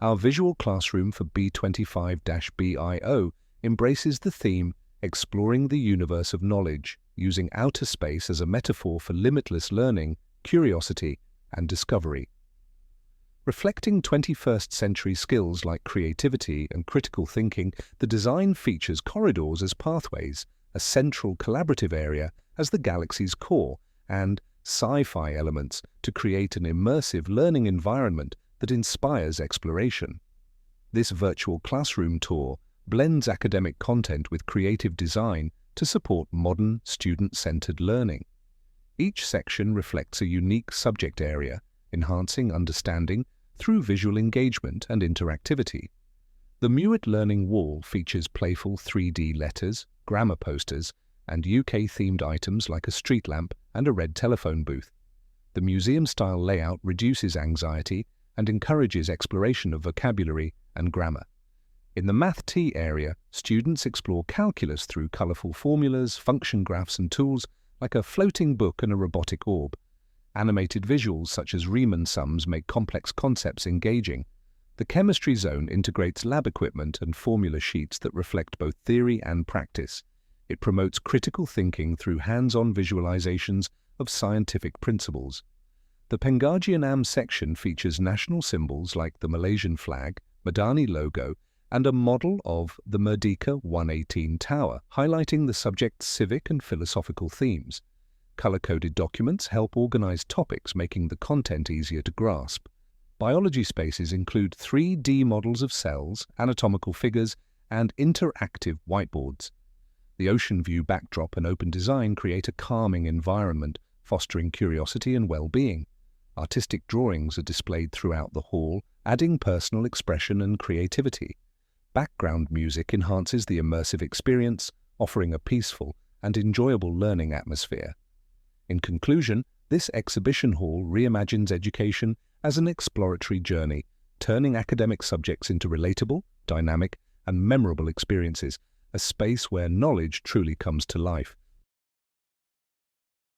Our visual classroom for B25-BIO embraces the theme Exploring the Universe of Knowledge, using outer space as a metaphor for limitless learning, curiosity, and discovery. Reflecting 21st century skills like creativity and critical thinking, the design features corridors as pathways, a central collaborative area as the galaxy's core, and sci-fi elements to create an immersive learning environment that inspires exploration. This virtual classroom tour blends academic content with creative design to support modern, student-centered learning. Each section reflects a unique subject area, enhancing understanding through visual engagement and interactivity. The MUET Learning Wall features playful 3D letters, grammar posters, and UK-themed items like a street lamp and a red telephone booth. The museum-style layout reduces anxiety and encourages exploration of vocabulary and grammar. In the Math T area, students explore calculus through colourful formulas, function graphs, and tools like a floating book and a robotic orb. Animated visuals such as Riemann sums make complex concepts engaging. The chemistry zone integrates lab equipment and formula sheets that reflect both theory and practice. It promotes critical thinking through hands-on visualizations of scientific principles. The Pengajian Am section features national symbols like the Malaysian flag, Madani logo, and a model of the Merdeka 118 Tower, highlighting the subject's civic and philosophical themes. Color-coded documents help organize topics, making the content easier to grasp. Biology spaces include 3D models of cells, anatomical figures, and interactive whiteboards. The ocean view backdrop and open design create a calming environment, fostering curiosity and well-being. Artistic drawings are displayed throughout the hall, adding personal expression and creativity. Background music enhances the immersive experience, offering a peaceful and enjoyable learning atmosphere. In conclusion, this exhibition hall reimagines education as an exploratory journey, turning academic subjects into relatable, dynamic, and memorable experiences, a space where knowledge truly comes to life.